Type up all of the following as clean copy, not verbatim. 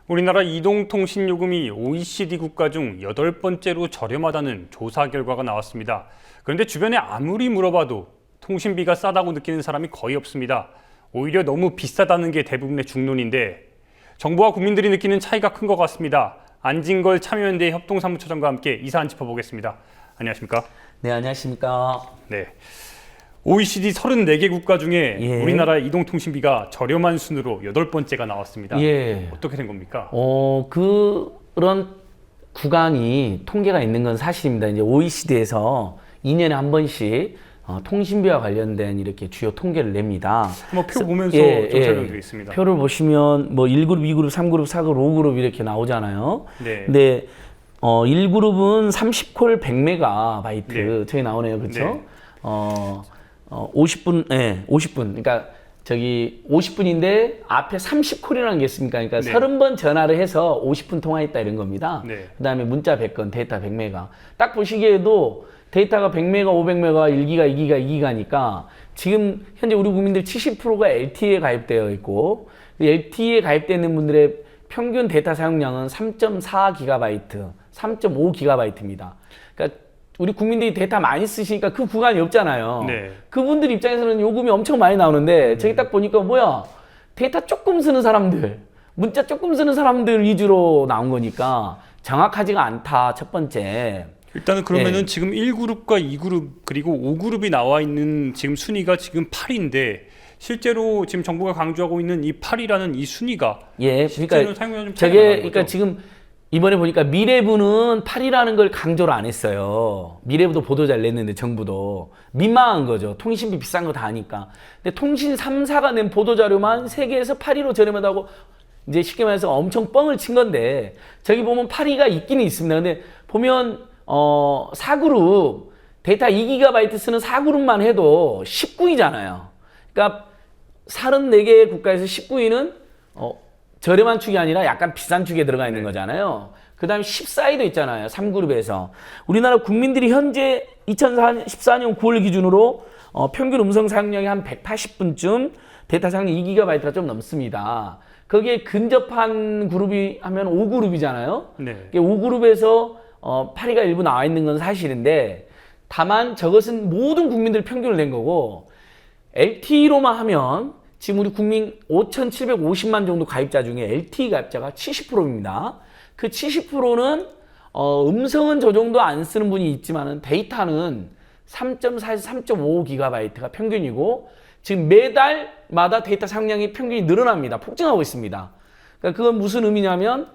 우리나라 이동통신요금이 OECD 국가 중 8번째로 저렴하다는 조사 결과가 나왔습니다. 그런데 주변에 아무리 물어봐도 통신비가 싸다고 느끼는 사람이 거의 없습니다. 오히려 너무 비싸다는 게 대부분의 중론인데 정부와 국민들이 느끼는 차이가 큰 것 같습니다. 안진걸 참여연대 협동사무처장과 함께 이 사안 짚어보겠습니다. 안녕하십니까? 네, 안녕하십니까? 네. OECD 34개 국가 중에 예. 우리나라 이동통신비가 저렴한 순으로 8번째가 나왔습니다. 예. 어떻게 된 겁니까? 그런 구간이 통계가 있는 건 사실입니다. 이제 OECD에서 2년에 한 번씩 통신비와 관련된 이렇게 주요 통계를 냅니다. 한번 표 보면서 좀 설명드리겠습니다. 표를 보시면 뭐 1그룹, 2그룹, 3그룹, 4그룹, 5그룹 이렇게 나오잖아요. 네. 근데 1그룹은 30콜 100메가바이트 네. 저기 나오네요. 그렇죠? 네. 50분, 네, 50분. 그러니까 저기 50분인데 앞에 30콜이라는 게 있습니까? 그러니까 네. 30번 전화를 해서 50분 통화했다 이런 겁니다. 네. 그다음에 문자 100건, 데이터 100메가. 딱 보시기에도 데이터가 100메가, 500메가, 1기가, 2기가, 2기가니까 지금 현재 우리 국민들 70%가 LTE에 가입되어 있고 LTE에 가입되어 있는 분들의 평균 데이터 사용량은 3.4기가바이트, 3.5기가바이트입니다. 그러니까 우리 국민들이 데이터 많이 쓰시니까 그 구간이 없잖아요. 네. 그분들 입장에서는 요금이 엄청 많이 나오는데 저기 딱 보니까 뭐야, 데이터 조금 쓰는 사람들, 문자 조금 쓰는 사람들 위주로 나온 거니까 정확하지가 않다. 첫 번째. 일단은 그러면은 네. 지금 1그룹과 2그룹 그리고 5그룹이 나와 있는 지금 순위가 지금 8인데 실제로 지금 정부가 강조하고 있는 이 8이라는 이 순위가 예, 실제로 그러니까 사용료가 좀 차이가 저게 나는 그러니까 거죠? 지금 이번에 보니까 미래부는 8이라는 걸 강조를 안 했어요. 미래부도 보도 잘 냈는데 정부도 민망한 거죠. 통신비 비싼 거 다 아니까. 근데 통신 3사가 낸 보도 자료만 세계에서 8위로 저렴하다고 이제 쉽게 말해서 엄청 뻥을 친 건데 저기 보면 8위가 있기는 있습니다. 근데 보면 4그룹 데이터 2기가바이트 쓰는 4그룹만 해도 19위잖아요. 그러니까 34개 국가에서 19위는 저렴한 축이 아니라 약간 비싼 축에 들어가 있는 거잖아요. 그 다음에 14위도 있잖아요. 3그룹에서. 우리나라 국민들이 현재 2014년 9월 기준으로 평균 음성 사용량이 한 180분쯤 데이터 사용량 2기가바이트가 좀 넘습니다. 거기에 근접한 그룹이 하면 5그룹이잖아요. 네. 5그룹에서 8위가 일부 나와 있는 건 사실인데 다만 저것은 모든 국민들 평균을 낸 거고 LTE로만 하면 지금 우리 국민 5,750만 정도 가입자 중에 LTE 가입자가 70%입니다. 그 70%는 음성은 저 정도 안 쓰는 분이 있지만은 데이터는 3.4에서 3.5기가바이트가 평균이고 지금 매달마다 데이터 사용량이 평균이 늘어납니다. 폭증하고 있습니다. 그러니까 그건 무슨 의미냐면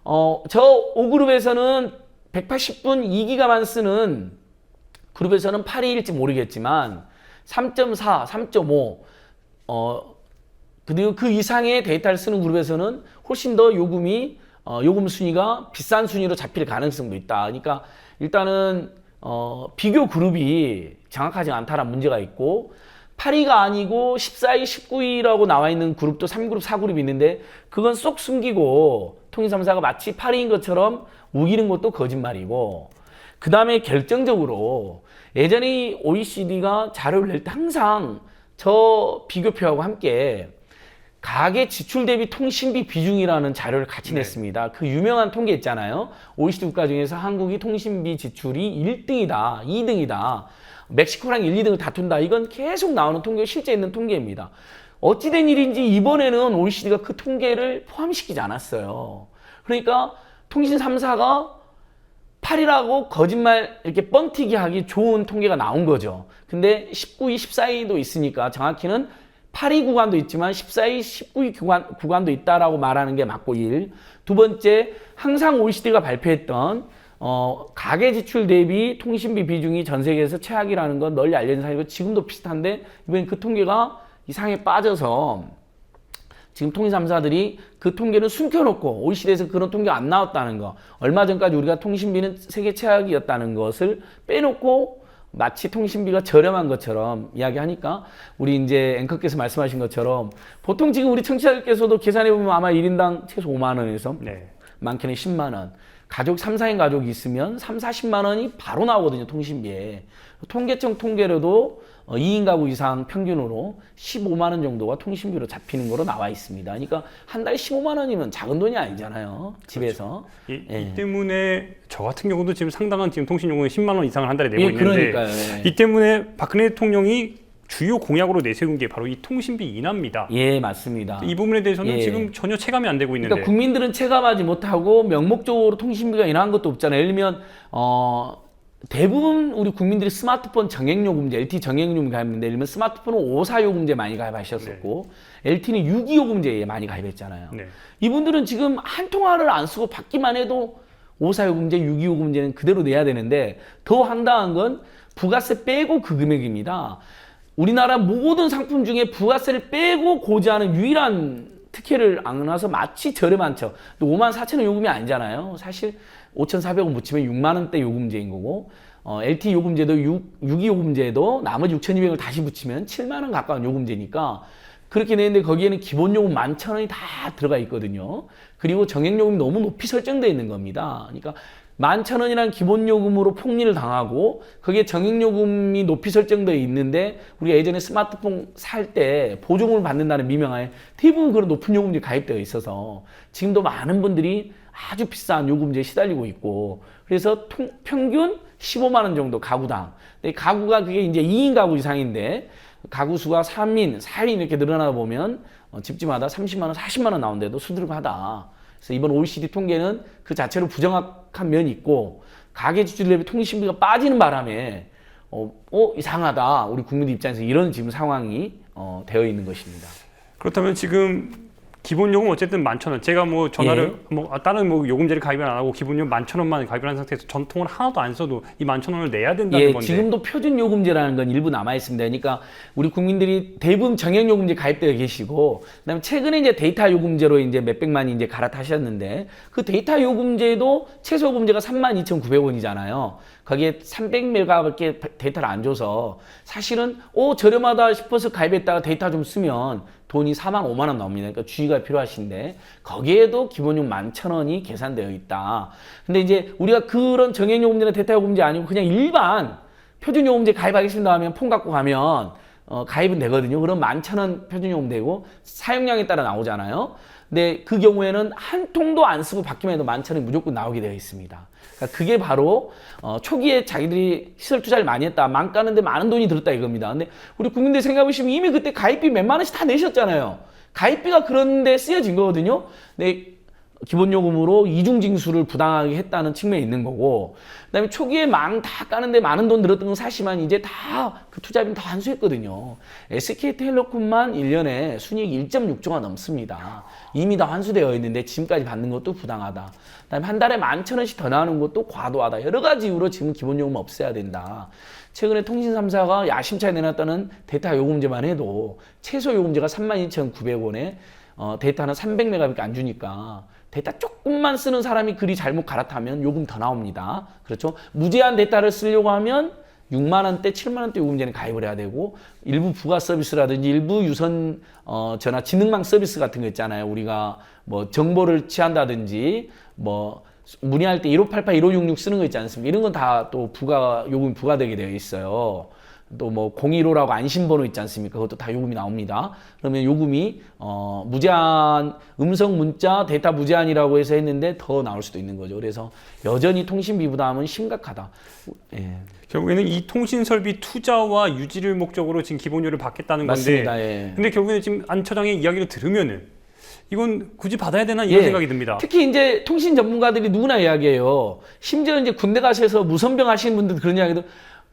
저 5그룹에서는 180분 2기가만 쓰는 그룹에서는 8위일지 모르겠지만 3.4, 3.5 그리고 그 이상의 데이터를 쓰는 그룹에서는 훨씬 더 요금 순위가 비싼 순위로 잡힐 가능성도 있다. 그러니까 일단은 비교 그룹이 정확하지 않다는 문제가 있고 8위가 아니고 14위, 19위라고 나와 있는 그룹도 3그룹, 4그룹이 있는데 그건 쏙 숨기고 통신3사가 마치 8위인 것처럼 우기는 것도 거짓말이고 그 다음에 결정적으로 예전에 OECD가 자료를 낼 때 항상 저 비교표하고 함께 가계 지출 대비 통신비 비중이라는 자료를 같이 냈습니다. 그 유명한 통계 있잖아요. OECD 국가 중에서 한국이 통신비 지출이 1등이다, 2등이다. 멕시코랑 1, 2등을 다툰다. 이건 계속 나오는 통계, 실제 있는 통계입니다. 어찌된 일인지 이번에는 OECD가 그 통계를 포함시키지 않았어요. 그러니까 통신 3사가 8이라고 거짓말 이렇게 뻥튀기 하기 좋은 통계가 나온 거죠. 근데 19위, 14위도 있으니까 정확히는 8위 구간도 있지만 14위, 19위 구간도 있다라고 말하는 게 맞고 1. 두 번째, 항상 OECD가 발표했던 가계 지출 대비 통신비 비중이 전 세계에서 최악이라는 건 널리 알려진 사실이고 지금도 비슷한데 이번엔 그 통계가 이상에 빠져서 지금 통신 3사들이 그 통계는 숨겨놓고 OECD에서 그런 통계가 안 나왔다는 거, 얼마 전까지 우리가 통신비는 세계 최악이었다는 것을 빼놓고 마치 통신비가 저렴한 것처럼 이야기하니까 우리 이제 앵커께서 말씀하신 것처럼 보통 지금 우리 청취자들께서도 계산해보면 아마 1인당 최소 5만 원에서 많게는 10만 원. 가족 3, 4인 가족이 있으면 3, 40만 원이 바로 나오거든요. 통신비에. 통계청 통계로도 2인 가구 이상 평균으로 15만 원 정도가 통신비로 잡히는 거로 나와 있습니다. 그러니까 한 달에 15만 원이면 작은 돈이 아니잖아요. 집에서. 그렇죠. 예. 이 때문에 저 같은 경우도 지금 상당한 지금 통신요금을 10만 원 이상을 한 달에 내고 예, 있는데 그러니까요. 예. 이 때문에 박근혜 대통령이 주요 공약으로 내세운 게 바로 이 통신비 인하입니다. 예, 맞습니다. 이 부분에 대해서는 예. 지금 전혀 체감이 안 되고 있는데 그러니까 국민들은 체감하지 못하고 명목적으로 통신비가 인하한 것도 없잖아요. 예를 들면 대부분 우리 국민들이 스마트폰 정액요금제, LTE 정액요금 가입했는데 예를 들면 스마트폰은 54요금제 많이 가입하셨었고 LTE는 62요금제에 많이 가입했잖아요. 네. 이분들은 지금 한 통화를 안 쓰고 받기만 해도 54요금제, 62요금제는 그대로 내야 되는데 더 황당한 건 부가세 빼고 그 금액입니다. 우리나라 모든 상품 중에 부가세를 빼고 고지하는 유일한 특혜를 안아서 마치 저렴한 척. 54,000원 요금이 아니잖아요. 사실 5,400원 붙이면 6만 원대 요금제인 거고 LTE 요금제도 6.2 요금제도 나머지 6,200원을 다시 붙이면 7만 원 가까운 요금제니까 그렇게 내는데 거기에는 기본 요금 11,000원이 다 들어가 있거든요. 그리고 정액 요금이 너무 높이 설정되어 있는 겁니다. 그러니까 11,000원이라는 기본 요금으로 폭리를 당하고 거기에 정액 요금이 높이 설정되어 있는데 우리가 예전에 스마트폰 살 때 보조금을 받는다는 미명하에 대부분 그런 높은 요금제 가입되어 있어서 지금도 많은 분들이 아주 비싼 요금제에 시달리고 있고 그래서 평균 15만 원 정도 가구당. 근데 가구가 그게 이제 2인 가구 이상인데 가구 수가 3인, 4인 이렇게 늘어나다 보면 집집마다 30만 원, 40만 원 나오는데도 수두룩하다. 그래서 이번 OECD 통계는 그 자체로 부정확한 면이 있고 가계 지출 대비 통신비가 빠지는 바람에 이상하다. 우리 국민들 입장에서 이런 지금 상황이 되어 있는 것입니다. 그렇다면 지금 기본 요금 어쨌든 11,000원. 제가 뭐 전화를 다른 뭐 요금제를 가입을 안 하고 기본 요금 11,000원만 가입을 한 상태에서 전통을 하나도 안 써도 이 11,000원을 내야 된다는 건데. 지금도 표준 요금제라는 건 일부 남아 있습니다. 그러니까 우리 국민들이 대부분 정액 요금제 가입되어 계시고 그다음에 최근에 이제 데이터 요금제로 이제 몇백만이 이제 갈아타셨는데 그 데이터 요금제도 최소 요금제가 32,900원이잖아요. 거기에 300메가밖에 데이터를 안 줘서 사실은 저렴하다 싶어서 가입했다가 데이터 좀 쓰면 돈이 4만 5만 원 나옵니다. 그러니까 주의가 필요하신데 거기에도 기본요금 11,000원이 계산되어 있다. 근데 이제 우리가 그런 정액요금제나 데이터 요금제 아니고 그냥 일반 표준요금제 가입하겠습니다 하면 폰 갖고 가면 가입은 되거든요. 그럼 11,000원 표준요금 되고 사용량에 따라 나오잖아요. 근데 그 경우에는 한 통도 안 쓰고 받기만 해도 11,000원이 무조건 나오게 되어 있습니다. 그러니까 그게 바로 초기에 자기들이 시설 투자를 많이 했다. 만 까는데 많은 돈이 들었다 이겁니다. 근데 우리 국민들 생각해보시면 이미 그때 가입비 몇만 원씩 다 내셨잖아요. 가입비가 그런데 쓰여진 거거든요. 근데 기본요금으로 이중징수를 부당하게 했다는 측면이 있는 거고 그다음에 초기에 망 다 까는데 많은 돈 들었던 건 사실만 이제 다 그 투자비는 다 환수했거든요. SK텔레콤만 1년에 순이익 1.6조가 넘습니다. 이미 다 환수되어 있는데 지금까지 받는 것도 부당하다. 그다음에 한 달에 11,000원씩 더 나오는 것도 과도하다. 여러 가지 이유로 지금 기본요금 없애야 된다. 최근에 통신 3사가 야심차게 내놨다는 데이터 요금제만 해도 최소 요금제가 32,900원에 데이터는 300메가밖에 안 주니까 데이터 조금만 쓰는 사람이 그리 잘못 갈아타면 요금 더 나옵니다. 그렇죠? 무제한 데이터를 쓰려고 하면 6만 원대, 7만 원대 요금제는 가입을 해야 되고 일부 부가 서비스라든지 일부 유선 전화 지능망 서비스 같은 거 있잖아요. 우리가 뭐 정보를 취한다든지 뭐 문의할 때 1588, 1566 쓰는 거 있지 않습니까? 이런 건 다 또 요금이 부과되게 되어 있어요. 또 뭐 015라고 안심번호 있지 않습니까? 그것도 다 요금이 나옵니다. 그러면 요금이 무제한 음성 문자 데이터 무제한이라고 해서 했는데 더 나올 수도 있는 거죠. 그래서 여전히 통신비 부담은 심각하다. 예. 결국에는 이 통신 설비 투자와 유지를 목적으로 지금 기본료를 받겠다는 맞습니다. 건데. 예. 근데 결국에는 지금 안 처장의 이야기를 들으면은 이건 굳이 받아야 되나 이런 생각이 듭니다. 특히 이제 통신 전문가들이 누구나 이야기해요. 심지어 이제 군대 가셔서 무선병 하시는 분들 그런 이야기도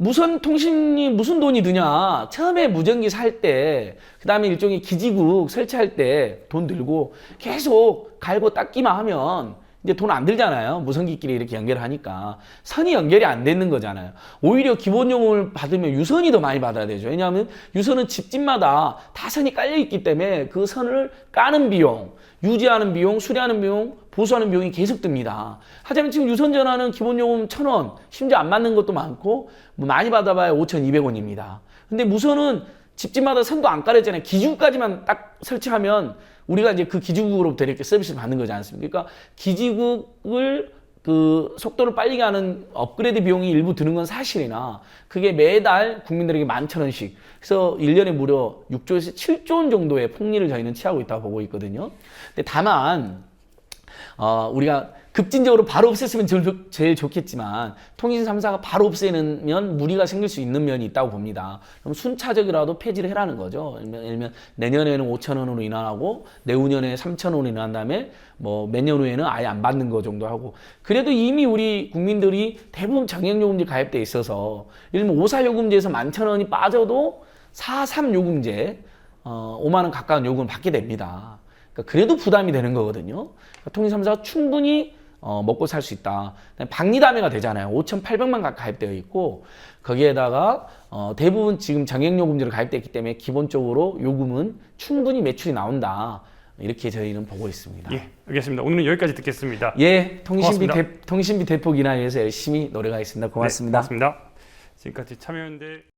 무선 통신이 무슨 돈이 드냐. 처음에 무전기 살 때, 그 다음에 일종의 기지국 설치할 때 돈 들고 계속 갈고 닦기만 하면 이제 돈 안 들잖아요. 무선기끼리 이렇게 연결하니까. 선이 연결이 안 되는 거잖아요. 오히려 기본요금을 받으면 유선이 더 많이 받아야 되죠. 왜냐하면 유선은 집집마다 다 선이 깔려 있기 때문에 그 선을 까는 비용, 유지하는 비용, 수리하는 비용, 보수하는 비용이 계속 듭니다. 하지만 지금 유선 전화는 기본요금 1,000원, 심지어 안 맞는 것도 많고 뭐 많이 받아봐야 5,200원입니다. 근데 무선은 집집마다 선도 안 깔렸잖아요. 기지국까지만 딱 설치하면 우리가 이제 그 기지국으로부터 이렇게 서비스를 받는 거지 않습니까? 그러니까 기지국을 그 속도를 빨리 가는 업그레이드 비용이 일부 드는 건 사실이나 그게 매달 국민들에게 11,000원씩 그래서 1년에 무려 6조에서 7조 원 정도의 폭리를 저희는 취하고 있다고 보고 있거든요. 근데 다만 우리가 급진적으로 바로 없앴으면 제일 좋겠지만 통신 3사가 바로 없애면 무리가 생길 수 있는 면이 있다고 봅니다. 그럼 순차적이라도 폐지를 해라는 거죠. 예를 들면 내년에는 5,000원으로 인하하고 내후년에 3,000원으로 인한 다음에 뭐 몇 년 후에는 아예 안 받는 거 정도 하고 그래도 이미 우리 국민들이 대부분 정액요금제 가입돼 있어서 예를 들면 54요금제에서 11,000원이 빠져도 43요금제 5만 원 가까운 요금을 받게 됩니다. 그러니까 그래도 부담이 되는 거거든요. 그러니까 통신 3사가 충분히 먹고 살 수 있다. 박리담회가 되잖아요. 5,800만 가입되어 있고 거기에다가 대부분 지금 정액요금제로 가입되어 있기 때문에 기본적으로 요금은 충분히 매출이 나온다. 이렇게 저희는 보고 있습니다. 예, 알겠습니다. 오늘은 여기까지 듣겠습니다. 예, 고맙습니다. 통신비 대폭 인하에 위해서 열심히 노력하겠습니다. 고맙습니다. 네, 고맙습니다. 지금까지 참여연대